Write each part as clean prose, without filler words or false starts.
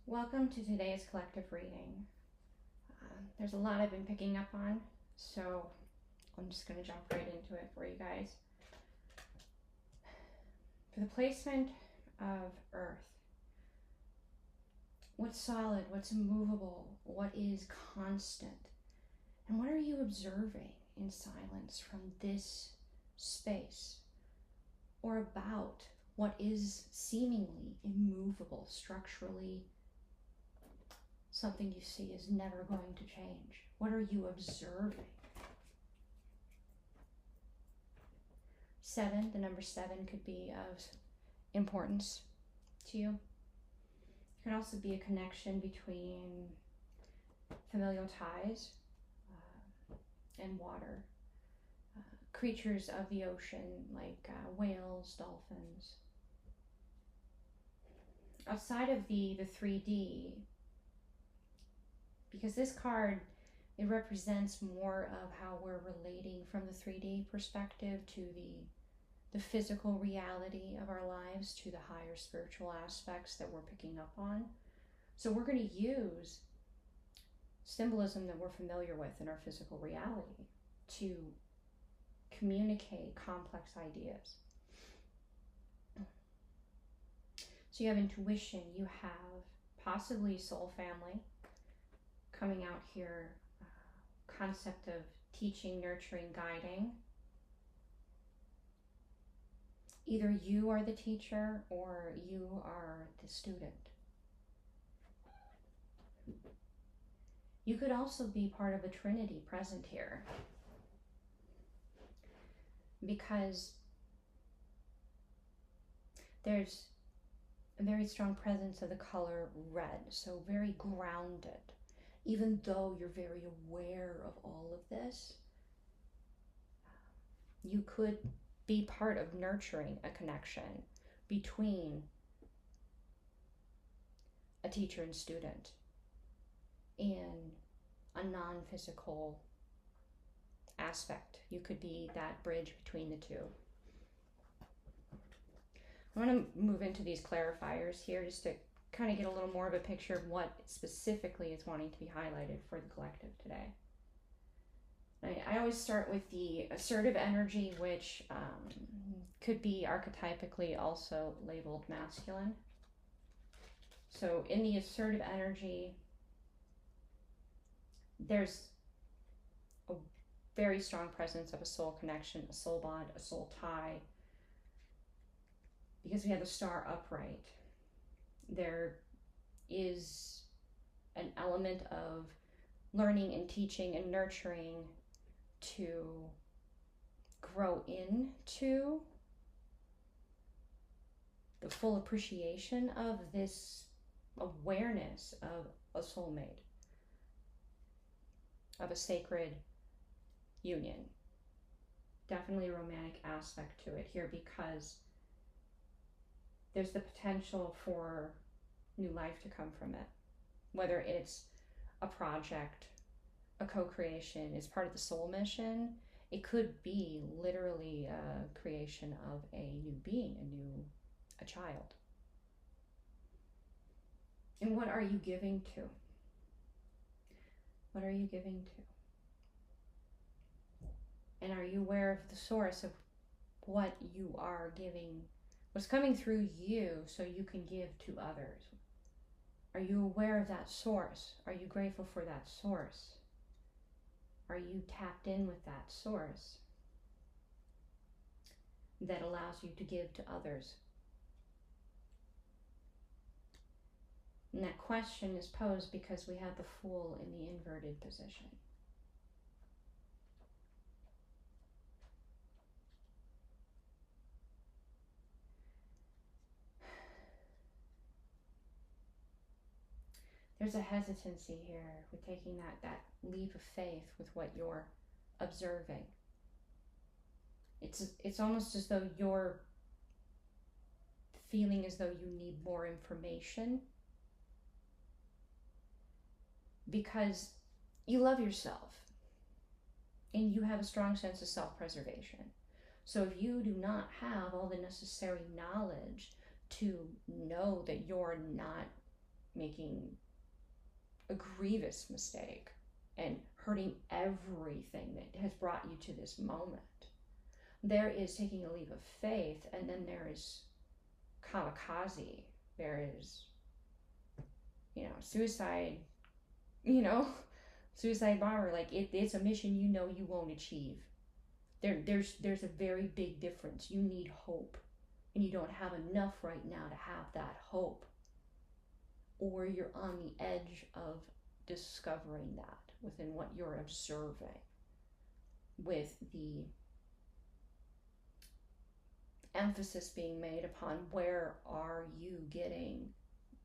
Welcome to today's collective reading. There's a lot I've been picking up on, so I'm just going to jump right into it for you guys. For the placement of Earth, what's solid, what's immovable, what is constant, and what are you observing in silence from this space, or about what is seemingly immovable, structurally something you see is never going to change? What are you observing? 7, the number 7 could be of importance to you. It could also be a connection between familial ties and water. Creatures of the ocean like whales, dolphins. Outside of the 3D, because this card, it represents more of how we're relating from the 3D perspective to the physical reality of our lives, to the higher spiritual aspects that we're picking up on. So we're going to use symbolism that we're familiar with in our physical reality to communicate complex ideas. So you have intuition, you have possibly soul family coming out here, concept of teaching, nurturing, guiding. Either you are the teacher or you are the student. You could also be part of a Trinity present here, because there's a very strong presence of the color red, so very grounded. Even though you're very aware of all of this, you could be part of nurturing a connection between a teacher and student in a non-physical aspect. You could be that bridge between the two. I'm going to move into these clarifiers here just to kind of get a little more of a picture of what specifically is wanting to be highlighted for the collective today. I always start with the assertive energy, which could be archetypically also labeled masculine. So in the assertive energy, there's a very strong presence of a soul connection, a soul bond, a soul tie. Because we have the star upright, there is an element of learning and teaching and nurturing to grow into the full appreciation of this awareness of a soulmate, of a sacred union. Definitely a romantic aspect to it here, because there's the potential for new life to come from it. Whether it's a project, a co-creation, it's part of the soul mission. It could be literally a creation of a new being, a child. And what are you giving to? What are you giving to? And are you aware of the source of what you are giving? What's coming through you so you can give to others? Are you aware of that source? Are you grateful for that source? Are you tapped in with that source that allows you to give to others? And that question is posed because we have the Fool in the inverted position. There's a hesitancy here with taking that leap of faith with what you're observing. It's almost as though you're feeling as though you need more information, because you love yourself and you have a strong sense of self-preservation. So if you do not have all the necessary knowledge to know that you're not making a grievous mistake and hurting everything that has brought you to this moment. There is taking a leap of faith, and then there is kamikaze. There is, suicide, suicide bomber. Like it's a mission you won't achieve. There's a very big difference. You need hope, and you don't have enough right now to have that hope, or you're on the edge of discovering that within what you're observing, with the emphasis being made upon where are you getting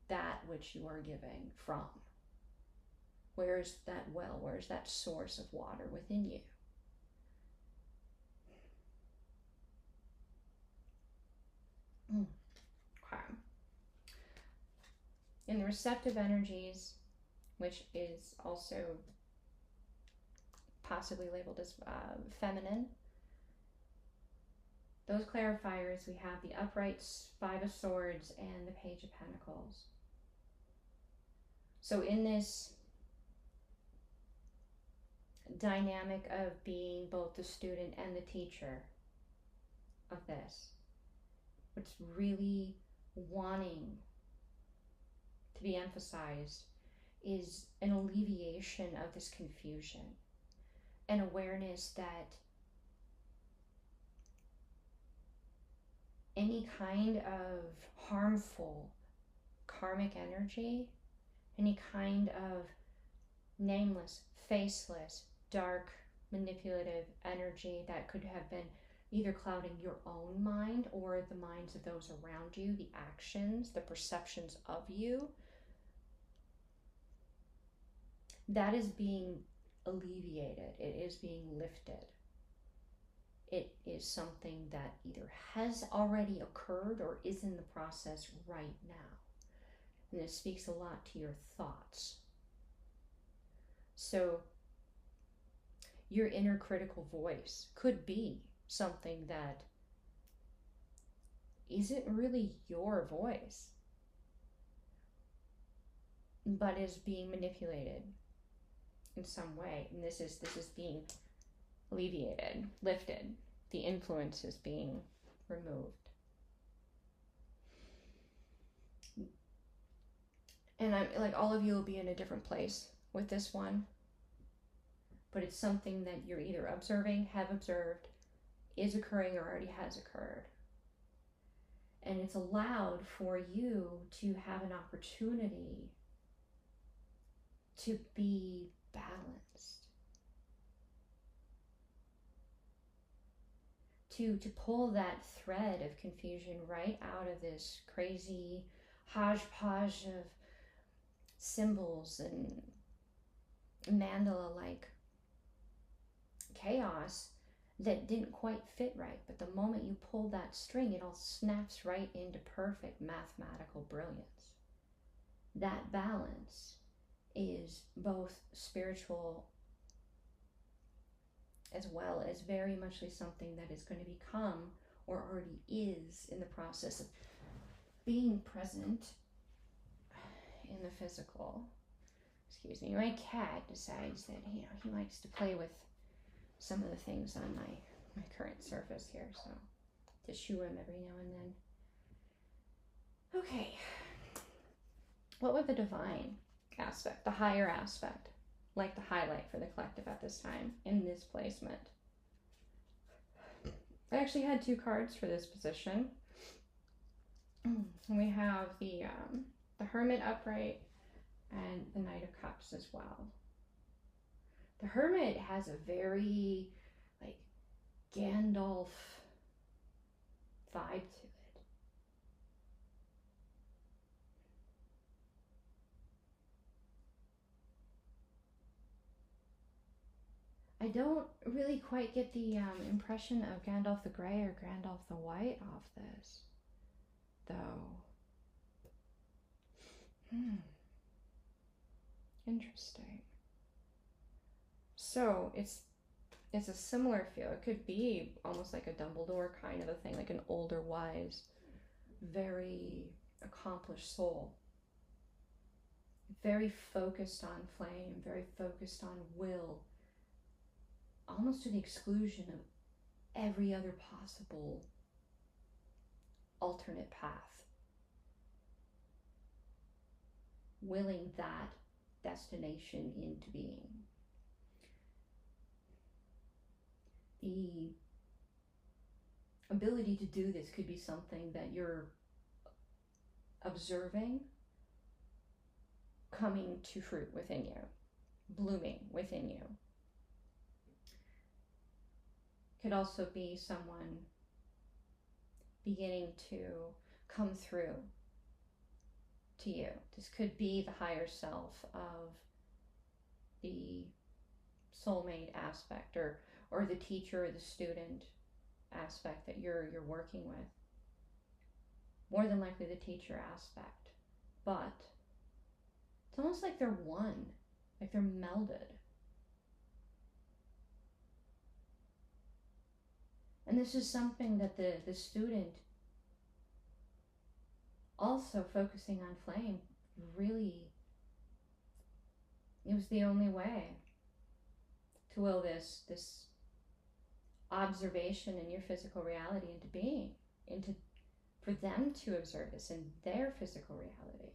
that which you are giving from? Where's that well? Where's that source of water within you? Okay. In the receptive energies, which is also possibly labeled as feminine, those clarifiers, we have the uprights, Five of Swords, and the Page of Pentacles. So in this dynamic of being both the student and the teacher of this, what's really wanting to be emphasized is an alleviation of this confusion, an awareness that any kind of harmful karmic energy, any kind of nameless, faceless, dark, manipulative energy that could have been either clouding your own mind or the minds of those around you, the actions, the perceptions of you, that is being alleviated. It is being lifted. It is something that either has already occurred or is in the process right now. And it speaks a lot to your thoughts. So your inner critical voice could be something that isn't really your voice, but is being manipulated in some way. And this is being alleviated, lifted. The influence is being removed. And I'm like, all of you will be in a different place with this one, but it's something that you're either observing, have observed, is occurring, or already has occurred. And it's allowed for you to have an opportunity to be balanced, to pull that thread of confusion right out of this crazy hodgepodge of symbols and mandala-like chaos that didn't quite fit right. But the moment you pull that string, it all snaps right into perfect mathematical brilliance. That balance is both spiritual as well as very much something that is going to become, or already is in the process of being present in the physical. Excuse me, my cat decides that he likes to play with some of the things on my current surface here, so to shoo him every now and then. Okay, what would the divine aspect, the higher aspect, like to highlight for the collective at this time in this placement? I actually had two cards for this position. We have the Hermit upright and the Knight of Cups as well. The Hermit has a very like Gandalf vibe to it. I don't really quite get the impression of Gandalf the Grey or Gandalf the White off this, though. Interesting. So it's a similar feel. It could be almost like a Dumbledore kind of a thing, like an older, wise, very accomplished soul. very focused on flame, very focused on will, almost to the exclusion of every other possible alternate path. Willing that destination into being. The ability to do this could be something that you're observing coming to fruit within you, blooming within you. Could also be someone beginning to come through to you. This could be the higher self of the soulmate aspect, or the teacher or the student aspect that you're working with. More than likely the teacher aspect. But it's almost like they're one, like they're melded. And this is something that the student, also focusing on flame, really, it was the only way to will this observation in your physical reality into being, for them to observe this in their physical reality.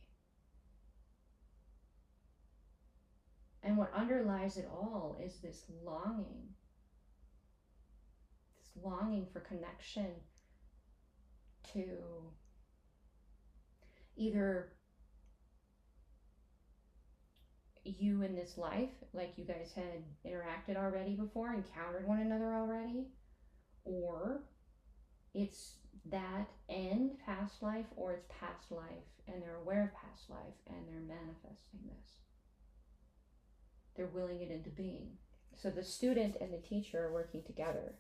And what underlies it all is this longing for connection to either you in this life, like you guys had interacted already before, encountered one another already, or it's that end past life, or it's past life and they're aware of past life and they're manifesting this. They're willing it into being. So the student and the teacher are working together.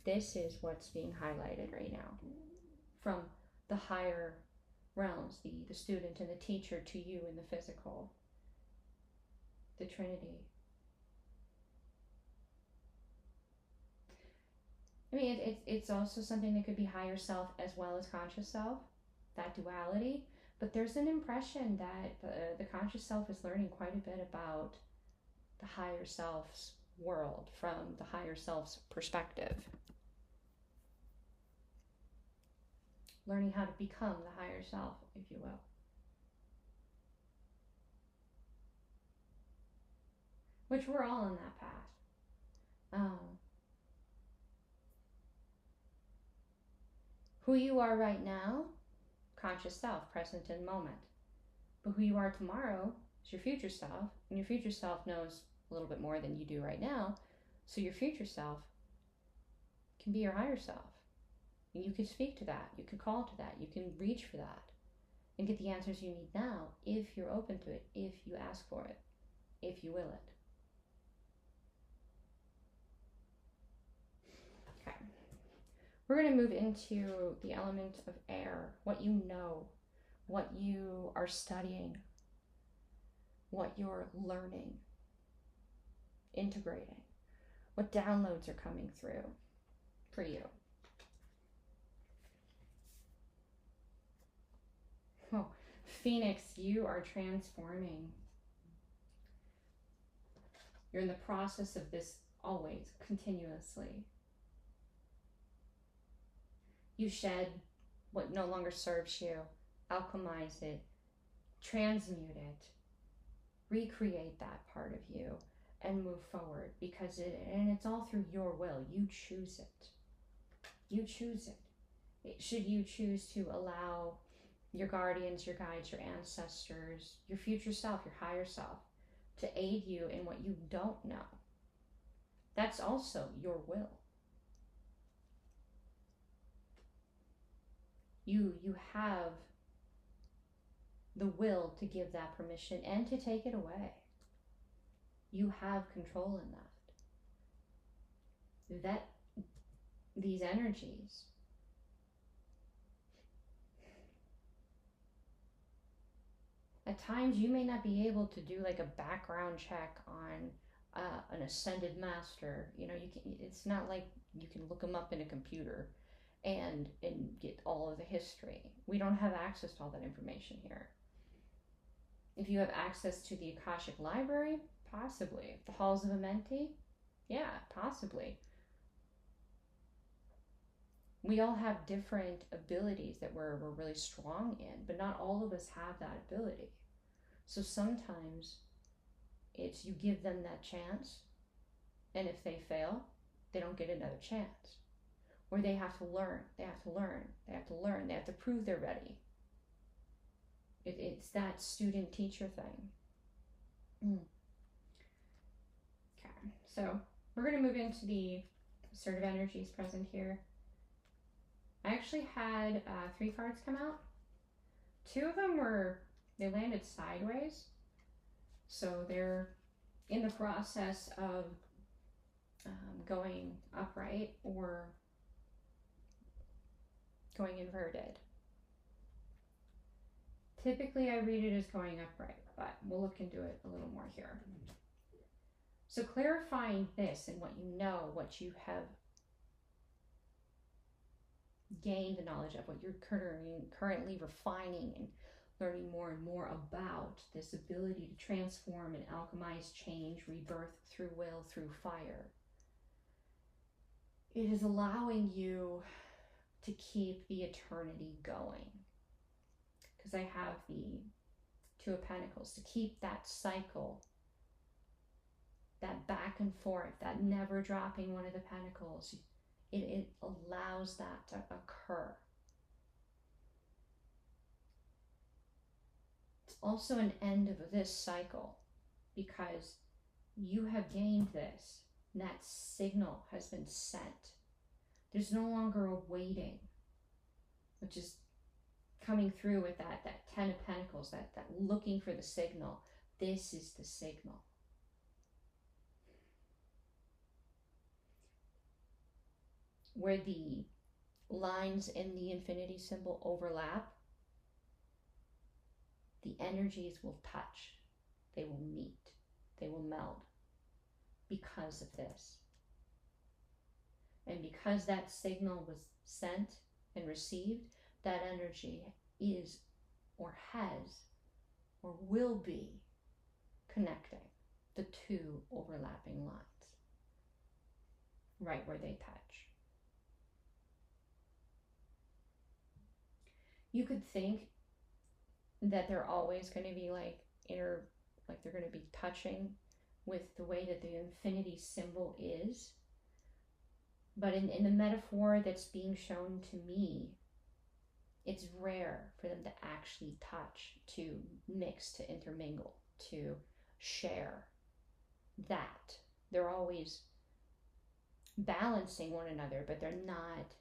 This is what's being highlighted right now from the higher realms, the student and the teacher to you in the physical, the Trinity. I mean, it's also something that could be higher self as well as conscious self, that duality. But there's an impression that the conscious self is learning quite a bit about the higher self's world from the higher self's perspective. Learning how to become the higher self, if you will. Which we're all on that path. Who you are right now, conscious self, present in moment. But who you are tomorrow is your future self, and your future self knows a little bit more than you do right now. So your future self can be your higher self. And you can speak to that, you can call to that, you can reach for that and get the answers you need now if you're open to it, if you ask for it, if you will it. Okay. We're going to move into the element of air, what you know, what you are studying, what you're learning, integrating, what downloads are coming through for you. Oh, Phoenix, you are transforming. You're in the process of this always, continuously. You shed what no longer serves you, alchemize it, transmute it, recreate that part of you, and move forward, because it's all through your will. You choose it. You choose it. Should you choose to allow your guardians, your guides, your ancestors, your future self, your higher self, to aid you in what you don't know, that's also your will. You have the will to give that permission and to take it away. You have control in that. That these energies, at times you may not be able to do like a background check on an ascended master. You know, it's not like you can look them up in a computer and get all of the history. We don't have access to all that information here. If you have access to the Akashic Library, possibly. The Halls of Amenti, yeah, possibly. We all have different abilities that we're really strong in, but not all of us have that ability. So sometimes it's you give them that chance, and if they fail, they don't get another chance. Or they have to learn, they have to learn, they have to learn, they have to prove they're ready. It's that student-teacher thing. Okay, so we're going to move into the assertive energies present here. I actually had 3 cards come out. 2 of them they landed sideways. So they're in the process of going upright or going inverted. Typically I read it as going upright, but we'll look into it a little more here. So clarifying this and what you know, what you have gained the knowledge of, what you're currently refining and learning more and more about, this ability to transform and alchemize, change, rebirth through will, through fire. It is allowing you to keep the eternity going. Because I have the 2 of Pentacles, to keep that cycle, that back and forth, that never dropping one of the Pentacles. It allows that to occur. It's also an end of this cycle because you have gained this, and that signal has been sent. There's no longer a waiting, which is coming through with that 10 of Pentacles, that looking for the signal. This is the signal. Where the lines in the infinity symbol overlap, the energies will touch, they will meet, they will meld because of this. And because that signal was sent and received, that energy is or has or will be connecting the 2 overlapping lines right where they touch. You could think that they're always going to be like they're going to be touching with the way that the infinity symbol is. But in the metaphor that's being shown to me, it's rare for them to actually touch, to mix, to intermingle, to share that. They're always balancing one another, but they're not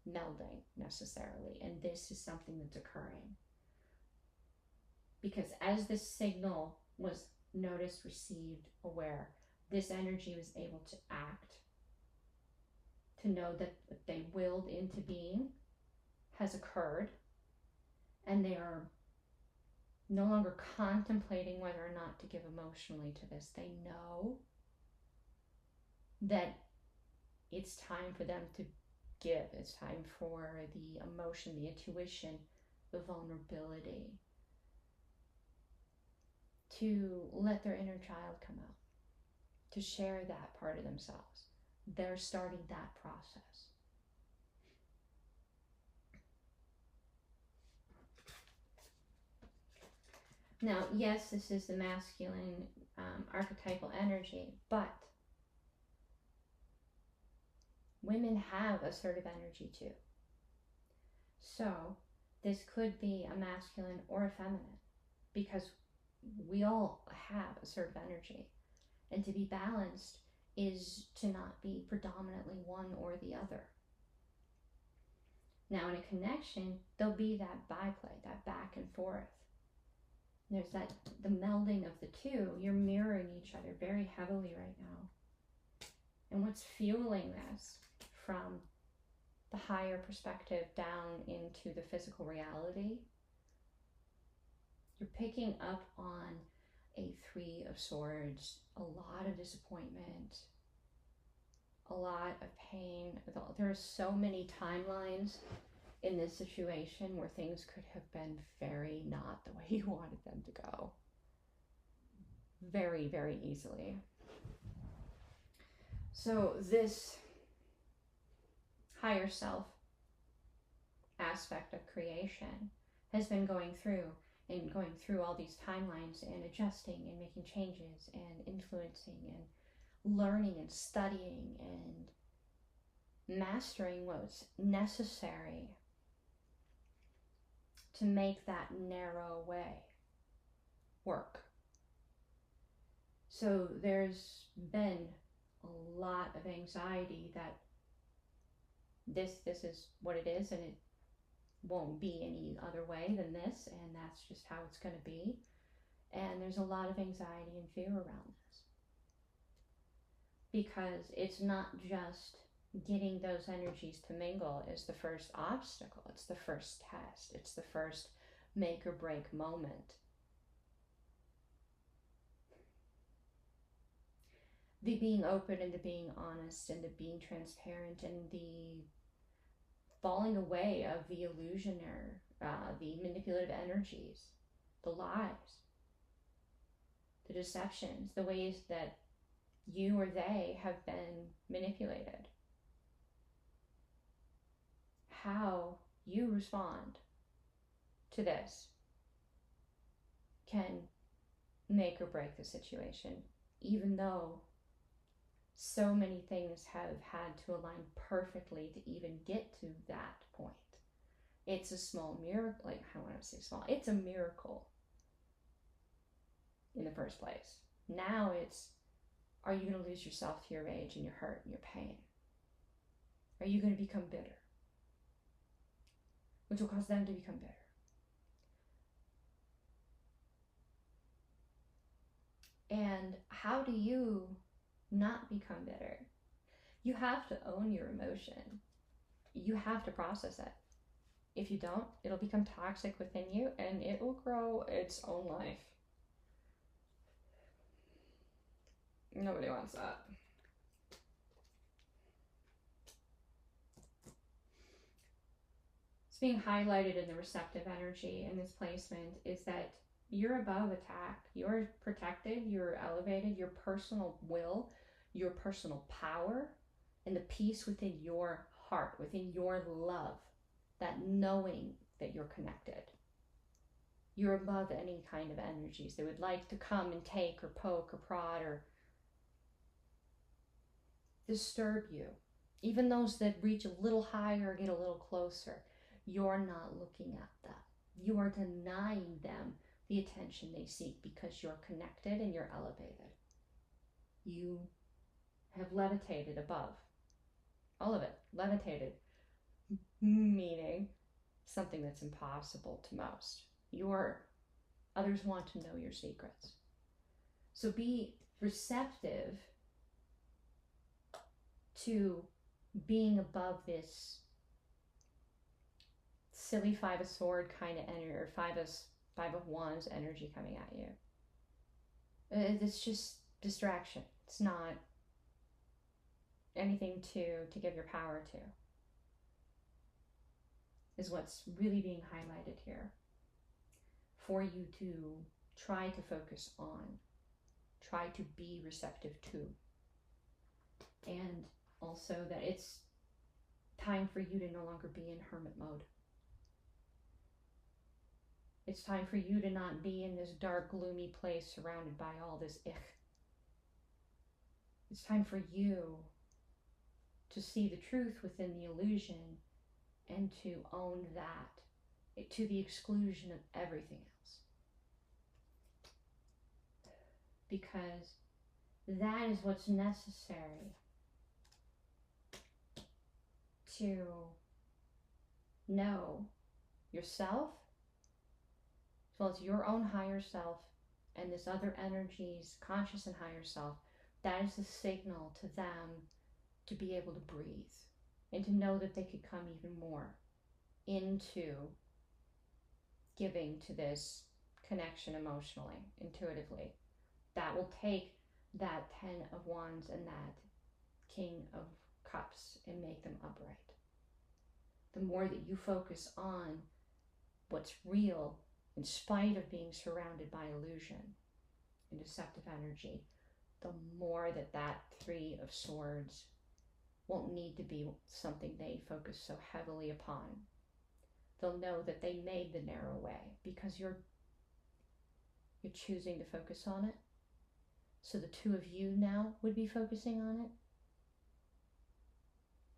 melding necessarily. And this is something that's occurring. Because as this signal was noticed, received, aware, this energy was able to act, to know that what they willed into being has occurred, and they are no longer contemplating whether or not to give emotionally to this. They know that it's time for them to give. It's time for the emotion, the intuition, the vulnerability, to let their inner child come out, to share that part of themselves. They're starting that process. Now, yes, this is the masculine archetypal energy, but women have assertive energy too. So this could be a masculine or a feminine, because we all have assertive energy. And to be balanced is to not be predominantly one or the other. Now in a connection, there'll be that byplay, that back and forth. There's the melding of the 2. You're mirroring each other very heavily right now. And what's fueling this from the higher perspective down into the physical reality, you're picking up on a 3 of Swords, a lot of disappointment, a lot of pain. There are so many timelines in this situation where things could have been very not the way you wanted them to go. very, very easily. So this higher self aspect of creation has been going through all these timelines and adjusting and making changes and influencing and learning and studying and mastering what's necessary to make that narrow way work. So there's been a lot of anxiety that this is what it is and it won't be any other way than this, and that's just how it's going to be. And there's a lot of anxiety and fear around this because it's not just getting those energies to mingle is the first obstacle. It's the first test. It's the first make or break moment. The being open and the being honest and the being transparent and the falling away of the illusioner, the manipulative energies, the lies, the deceptions, the ways that you or they have been manipulated. How you respond to this can make or break the situation, even though so many things have had to align perfectly to even get to that point. It's a small miracle, like I don't want to say small, it's a miracle in the first place. Now it's, are you going to lose yourself to your rage and your hurt and your pain? Are you going to become bitter? Which will cause them to become bitter. And how do you not become bitter? You have to own your emotion. You have to process it. If you don't, it'll become toxic within you and it will grow its own life. Nobody wants that. It's being highlighted in the receptive energy in this placement is that you're above attack. You're protected, you're elevated, your personal will, your personal power, and the peace within your heart, within your love, that knowing that you're connected. You're above any kind of energies that would like to come and take or poke or prod or disturb you. Even those that reach a little higher or get a little closer, you're not looking at that. You are denying them the attention they seek because you're connected and you're elevated. You have levitated above. All of it. Levitated. Meaning something that's impossible to most. Others want to know your secrets. So be receptive to being above this silly Five of Swords kind of energy, or Five of Wands energy coming at you. It's just distraction. It's not anything to give your power to, is what's really being highlighted here for you to try to focus on, try to be receptive to. And also that it's time for you to no longer be in hermit mode. It's time for you to not be in this dark, gloomy place surrounded by all this ich. It's time for you to see the truth within the illusion and to own that to the exclusion of everything else. Because that is what's necessary to know yourself, as well as your own higher self and this other energy's conscious and higher self. That is the signal to them to be able to breathe and to know that they could come even more into giving to this connection emotionally, intuitively. That will take that 10 of Wands and that King of Cups and make them upright. The more that you focus on what's real in spite of being surrounded by illusion, and deceptive energy, the more that that Three of Swords won't need to be something they focus so heavily upon. They'll know that they made the narrow way because you're choosing to focus on it. So the two of you now would be focusing on it,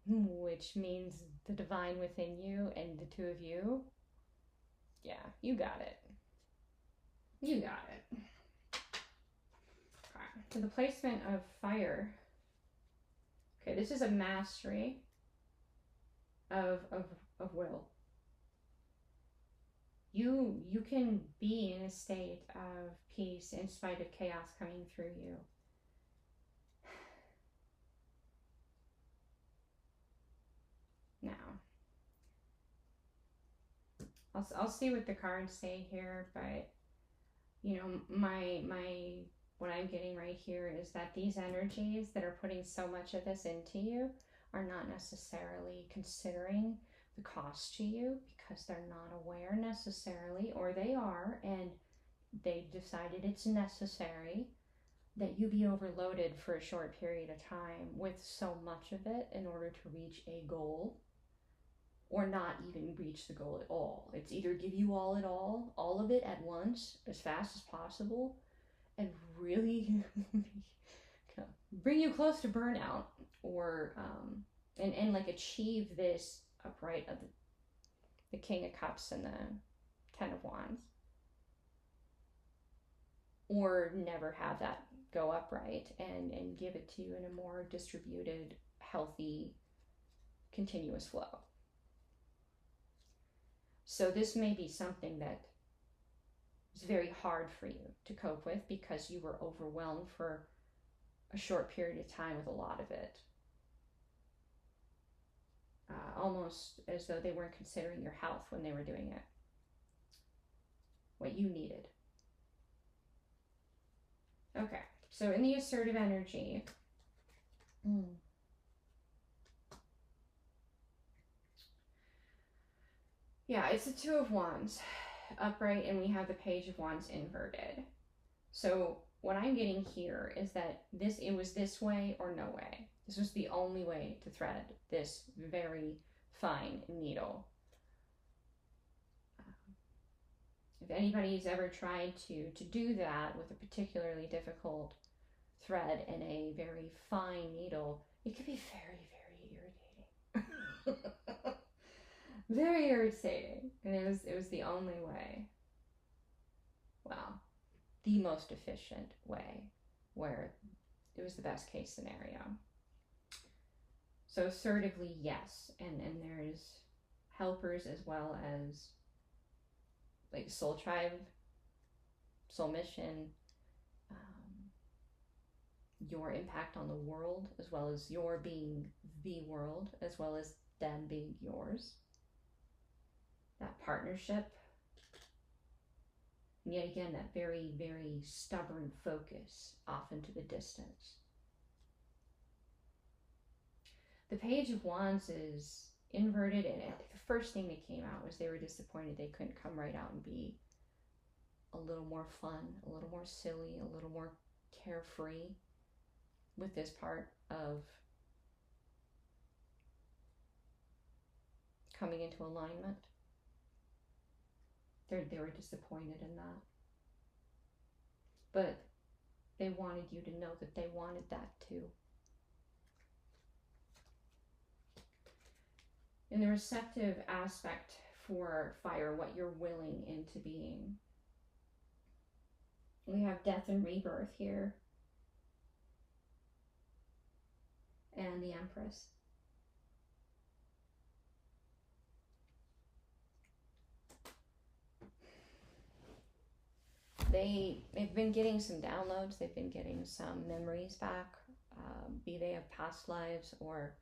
which means the divine within you and the two of you. Yeah, you got it. You got it. Okay. So the placement of fire. Okay, this is a mastery of will. You can be in a state of peace in spite of chaos coming through you. Now, I'll see what the cards say here, but you know, my what I'm getting right here is that these energies that are putting so much of this into you are not necessarily considering the cost to you because they're not aware necessarily, or they are and they decided it's necessary that you be overloaded for a short period of time with so much of it in order to reach a goal, or not even reach the goal at all. It's either give you all of it at once, as fast as possible, and really bring you close to burnout, or and like achieve this upright of the King of Cups and the Ten of Wands, or never have that go upright and give it to you in a more distributed, healthy, continuous flow. So this may be something that is very hard for you to cope with because you were overwhelmed for a short period of time with a lot of it. Almost as though they weren't considering your health when they were doing it. What you needed. Okay, so in the assertive energy, yeah, it's the Two of Wands upright, and we have the Page of Wands inverted. So what I'm getting here is that it was this way or no way. This was the only way to thread this very fine needle. If anybody's ever tried to do that with a particularly difficult thread and a very fine needle, it could be very, very irritating. Very irritating. And it was the only way. Well, the most efficient way, where it was the best case scenario. So assertively, yes. And there's helpers as well as like soul tribe, soul mission, your impact on the world, as well as your being the world, as well as them being yours. That partnership. And yet again, that very, very stubborn focus off into the distance. The Page of Wands is inverted, and I think the first thing that came out was they were disappointed they couldn't come right out and be a little more fun, a little more silly, a little more carefree with this part of coming into alignment. They were disappointed in that. But they wanted you to know that they wanted that too. In the receptive aspect for fire, what you're willing into being. We have death and rebirth here. And the Empress. They've been getting some downloads. They've been getting some memories back, be they of past lives or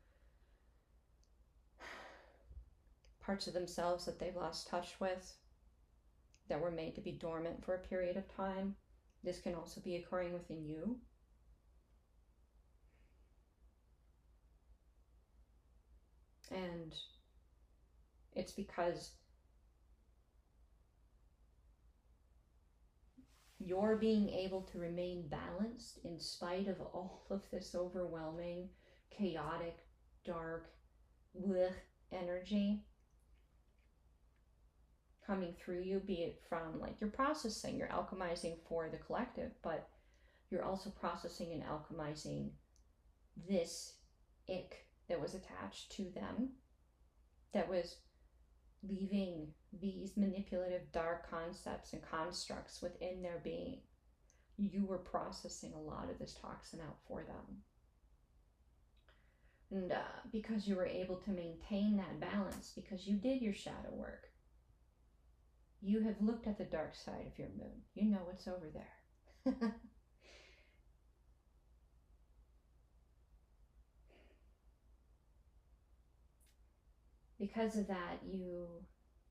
parts of themselves that they've lost touch with, that were made to be dormant for a period of time. This can also be occurring within you. And it's because you're being able to remain balanced in spite of all of this overwhelming, chaotic, dark, blech energy coming through you, be it from like you're processing, you're alchemizing for the collective, but you're also processing and alchemizing this ick that was attached to them, that was leaving these manipulative dark concepts and constructs within their being. You were processing a lot of this toxin out for them. And because you were able to maintain that balance, because you did your shadow work, you have looked at the dark side of your moon. You know what's over there. Because of that, you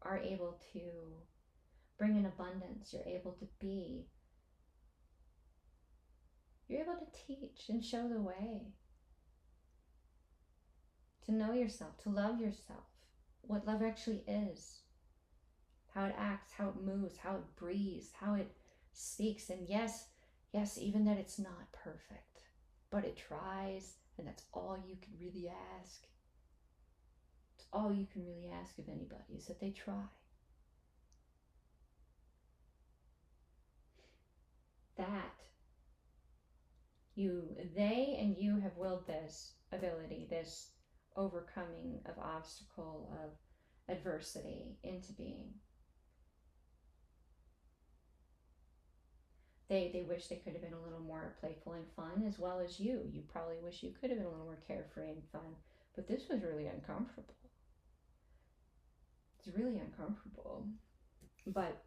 are able to bring in abundance. You're able to teach and show the way. To know yourself, to love yourself, what love actually is, how it acts, how it moves, how it breathes, how it speaks. And yes, even that it's not perfect, but it tries, and that's all you can really ask. It's all you can really ask of anybody, is that they try. That they and you have willed this ability, this overcoming of obstacle, of adversity into being. They wish they could have been a little more playful and fun, as well as you. You probably wish you could have been a little more carefree and fun, but this was really uncomfortable. It's really uncomfortable. But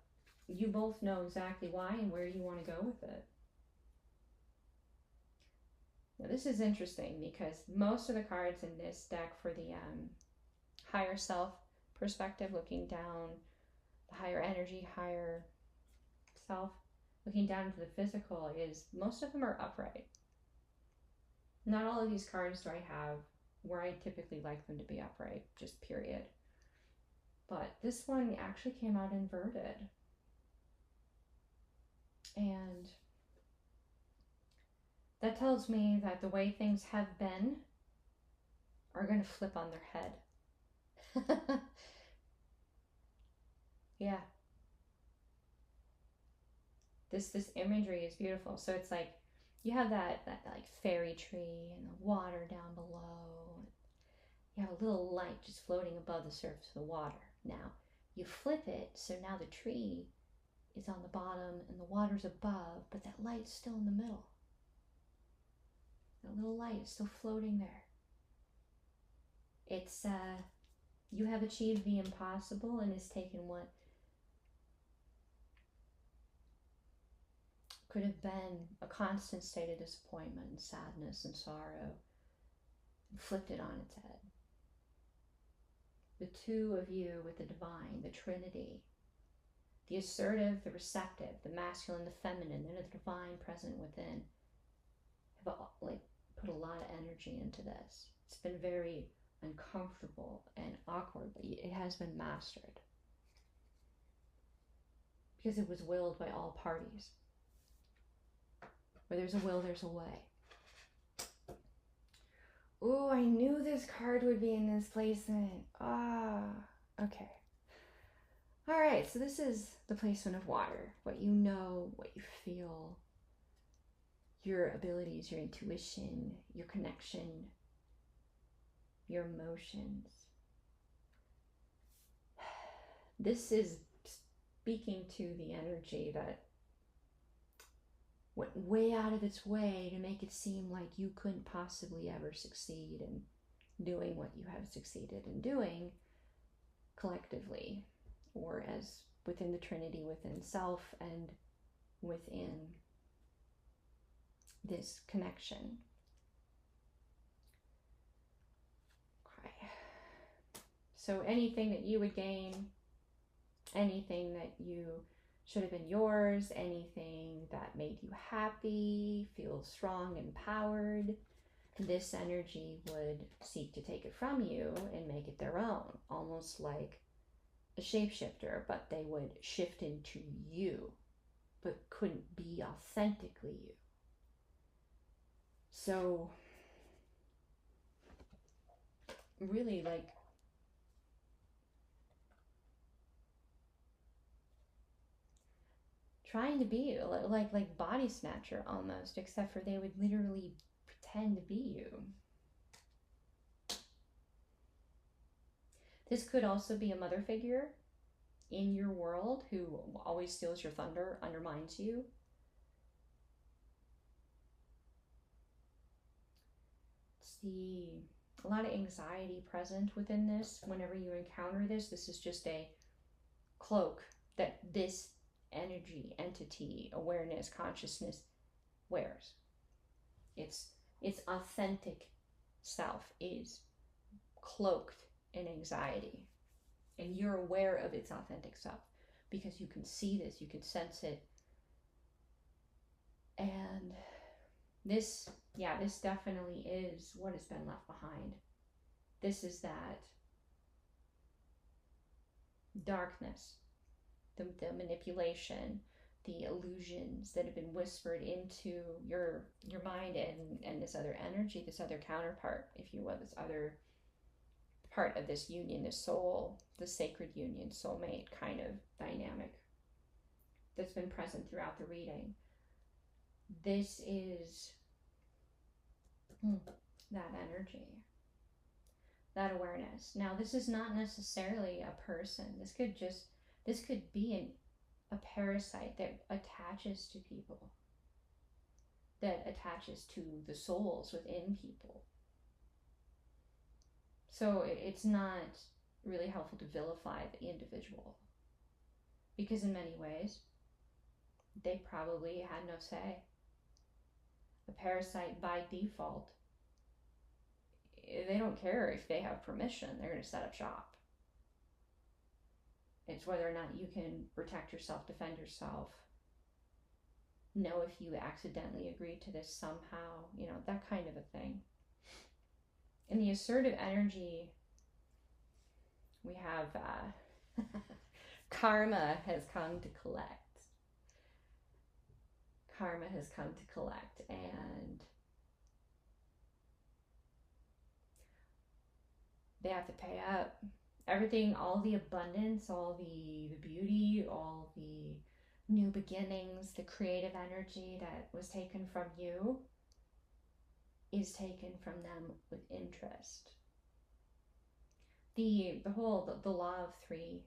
you both know exactly why and where you want to go with it. Now this is interesting because most of the cards in this deck for the higher self perspective, looking down, the higher energy, higher self, looking down into the physical, is most of them are upright. Not all of these cards do I have where I typically like them to be upright, just period. But this one actually came out inverted. And that tells me that the way things have been are going to flip on their head. Yeah. This imagery is beautiful. So it's like you have that like fairy tree and the water down below. You have a little light just floating above the surface of the water. Now you flip it, so now the tree is on the bottom and the water's above, but that light's still in the middle. That little light is still floating there. It's you have achieved the impossible and has taken what could have been a constant state of disappointment and sadness and sorrow and flipped it on its head. The two of you with the divine, the Trinity, the assertive, the receptive, the masculine, the feminine, and the divine present within, have like put a lot of energy into this. It's been very uncomfortable and awkward, but it has been mastered because it was willed by all parties. Where there's a will, there's a way. Ooh, I knew this card would be in this placement. Okay. All right, so this is the placement of water. What you know, what you feel, your abilities, your intuition, your connection, your emotions. This is speaking to the energy that went way out of its way to make it seem like you couldn't possibly ever succeed in doing what you have succeeded in doing collectively, or as within the Trinity, within self and within this connection. Okay. So anything that you would gain, anything that you should have been yours, anything that made you happy, feel strong, empowered, this energy would seek to take it from you and make it their own, almost like a shapeshifter, but they would shift into you but couldn't be authentically you. So really, like, trying to be like body snatcher almost, except for they would literally pretend to be you. This could also be a mother figure in your world who always steals your thunder, undermines you. A lot of anxiety present within this. Whenever you encounter this, this is just a cloak that this energy, entity, awareness, consciousness wears. Its authentic self is cloaked in anxiety, and you're aware of its authentic self because you can see this, you can sense it. And this definitely is what has been left behind. This is that darkness, the manipulation, the illusions that have been whispered into your mind, and this other energy, this other counterpart, if you will, this other part of this union, this soul, the sacred union, soulmate kind of dynamic that's been present throughout the reading. This is that energy, that awareness. Now, this is not necessarily a person. This could be a parasite that attaches to people, that attaches to the souls within people. So it's not really helpful to vilify the individual, because in many ways they probably had no say. A parasite by default, they don't care if they have permission, they're going to set up shop. It's whether or not you can protect yourself, defend yourself, know if you accidentally agreed to this somehow, that kind of a thing. In the assertive energy, we have karma has come to collect. Karma has come to collect, and they have to pay up. Everything, all the abundance, all the beauty, all the new beginnings, the creative energy that was taken from you is taken from them with interest. The law of three,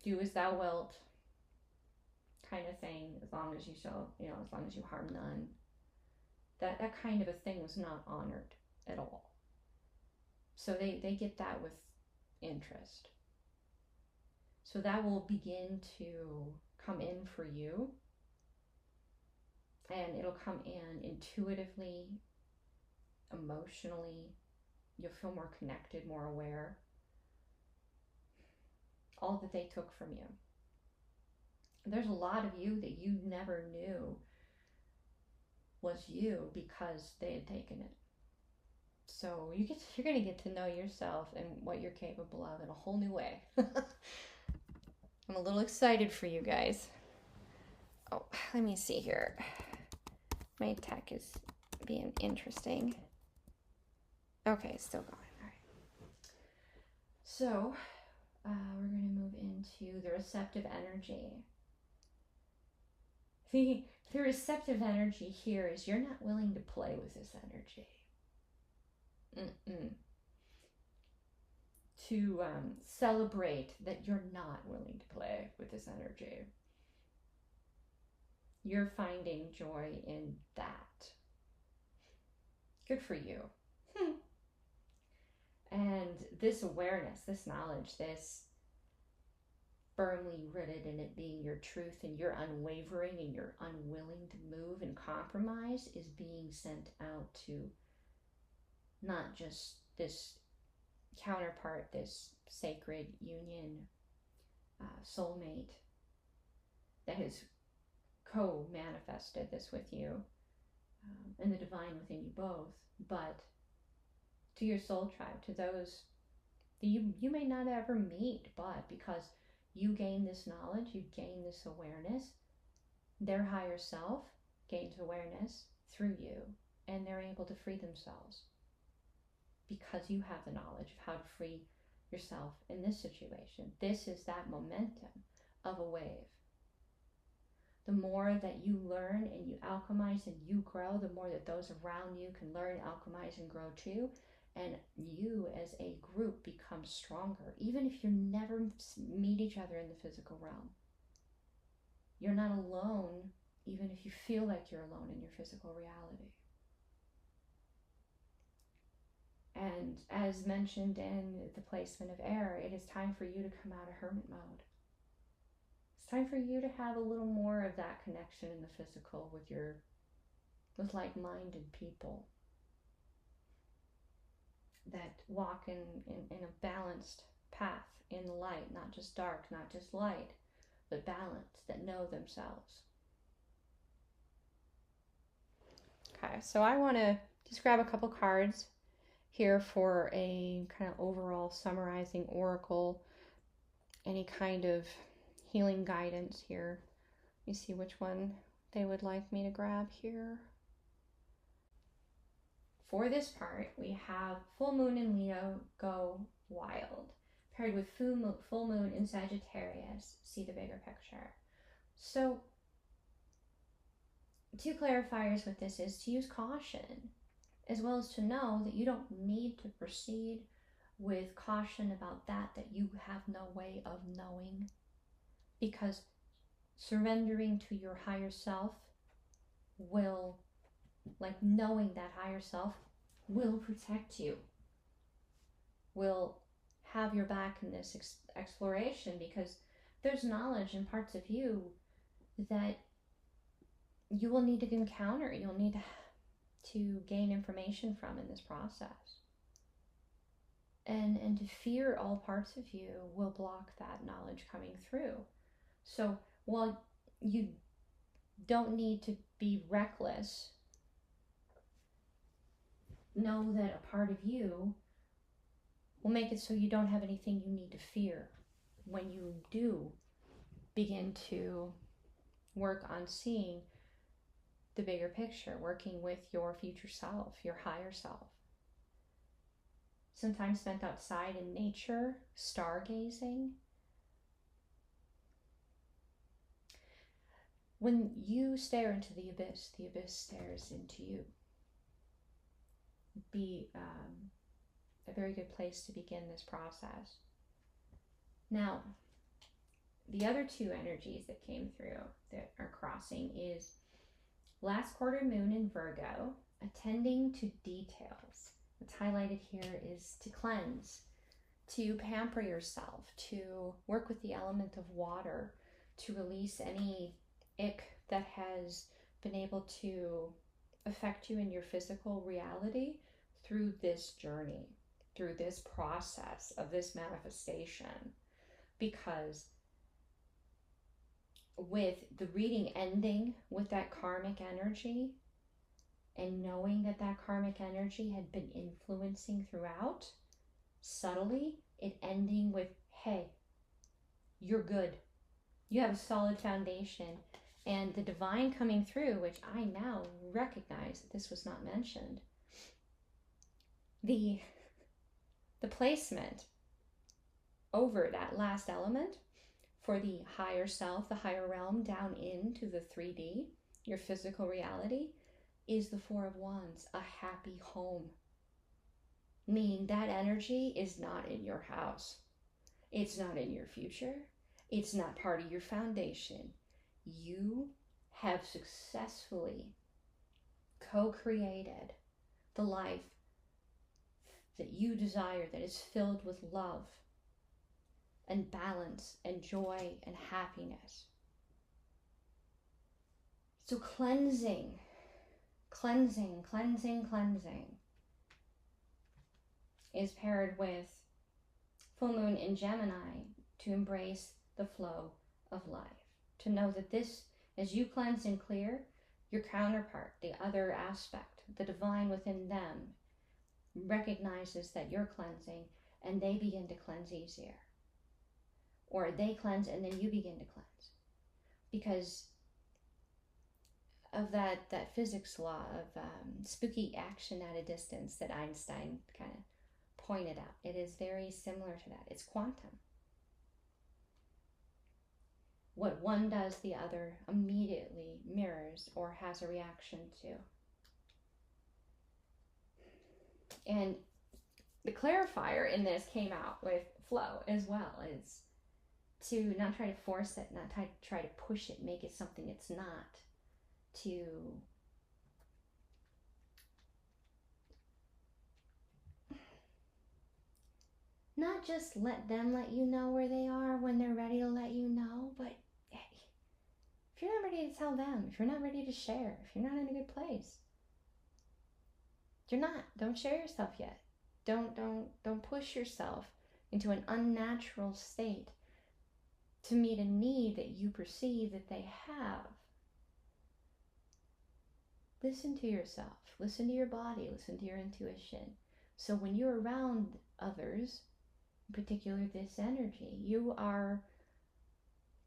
do as thou wilt kind of thing, as long as you as long as you harm none. That kind of a thing was not honored at all. So they get that with interest. So that will begin to come in for you, and it'll come in intuitively, emotionally. You'll feel more connected, more aware. All that they took from you. There's a lot of you that you never knew was you because they had taken it. So you're going to get to know yourself and what you're capable of in a whole new way. I'm a little excited for you guys. Oh, let me see here. My tech is being interesting. Okay, still going. All right. So we're going to move into the receptive energy. The receptive energy here is you're not willing to play with this energy. To celebrate that you're not willing to play with this energy. You're finding joy in that. Good for you. And this awareness, this knowledge, this firmly rooted in it being your truth, and you're unwavering and you're unwilling to move and compromise, is being sent out to not just this counterpart, this sacred union, soulmate that has co-manifested this with you, and the divine within you both, but to your soul tribe, to those that you may not ever meet, but because you gain this knowledge, you gain this awareness, their higher self gains awareness through you, and they're able to free themselves because you have the knowledge of how to free yourself in this situation. This is that momentum of a wave. The more that you learn and you alchemize and you grow, the more that those around you can learn, alchemize, and grow too. And you as a group become stronger, even if you never meet each other in the physical realm. You're not alone, even if you feel like you're alone in your physical reality. And as mentioned in the placement of air, it is time for you to come out of hermit mode. It's time for you to have a little more of that connection in the physical with like-minded people that walk in a balanced path in the light, not just dark, not just light, but balanced, that know themselves. Okay, so I want to just grab a couple cards here for a kind of overall summarizing oracle, any kind of healing guidance here. Let me see which one they would like me to grab here. For this part, we have full moon in Leo, go wild, paired with full moon in Sagittarius, see the bigger picture. So, two clarifiers with this is to use caution, as well as to know that you don't need to proceed with caution about that you have no way of knowing, because surrendering to your higher self will, like knowing that higher self will protect you, will have your back in this exploration, because there's knowledge in parts of you that you will need to encounter, you'll need to gain information from in this process. And to fear all parts of you will block that knowledge coming through. So while you don't need to be reckless, know that a part of you will make it so you don't have anything you need to fear when you do begin to work on seeing the bigger picture, working with your future self, your higher self. Sometimes spent outside in nature, stargazing. When you stare into the abyss stares into you. Be a very good place to begin this process. Now, the other two energies that came through that are crossing is last quarter moon in Virgo, attending to details. What's highlighted here is to cleanse, to pamper yourself, to work with the element of water, to release any ick that has been able to affect you in your physical reality through this journey, through this process of this manifestation. Because with the reading ending with that karmic energy, and knowing that that karmic energy had been influencing throughout, subtly, it ending with, hey, you're good. You have a solid foundation. And the divine coming through, which I now recognize that this was not mentioned, the placement over that last element for the higher self, the higher realm, down into the 3D, your physical reality, is the Four of Wands, a happy home. Meaning that energy is not in your house. It's not in your future. It's not part of your foundation. You have successfully co-created the life that you desire, that is filled with love and balance and joy and happiness. So cleansing is paired with full moon in Gemini to embrace the flow of life. To know that this, as you cleanse and clear, your counterpart, the other aspect, the divine within them, recognizes that you're cleansing, and they begin to cleanse easier. or they cleanse and then you begin to cleanse, because of that physics law of spooky action at a distance that Einstein kind of pointed out. It is very similar to that. It's quantum. What one does, the other immediately mirrors or has a reaction to. And the clarifier in this came out with flow as well, is to not try to force it, not try to push it, make it something it's not, to not just let them let you know where they are when they're ready to let you know, but hey, if you're not ready to tell them, if you're not ready to share, if you're not in a good place, you're not. Don't share yourself yet. Don't push yourself into an unnatural state to meet a need that you perceive that they have. Listen to yourself. Listen to your body. Listen to your intuition. So when you're around others, in particular this energy, you are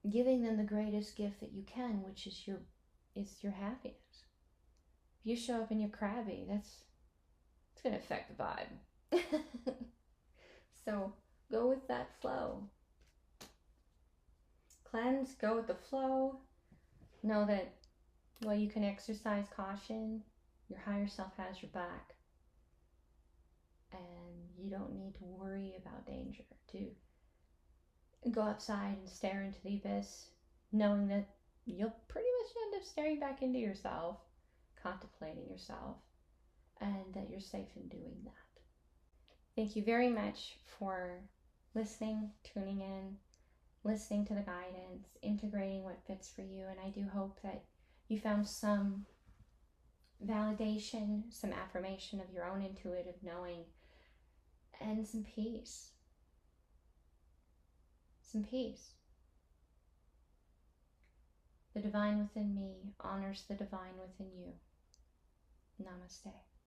giving them the greatest gift that you can, which is your happiness. If you show up and you're crabby, it's going to affect the vibe. So go with that flow. Cleanse, go with the flow. Know that, well, you can exercise caution. Your higher self has your back. And you don't need to worry about danger. To go outside and stare into the abyss, knowing that you'll pretty much end up staring back into yourself, contemplating yourself, and that you're safe in doing that. Thank you very much for listening, tuning in, listening to the guidance, integrating what fits for you, and I do hope that you found some validation, some affirmation of your own intuitive knowing, and some peace. Some peace. The divine within me honors the divine within you. Namaste.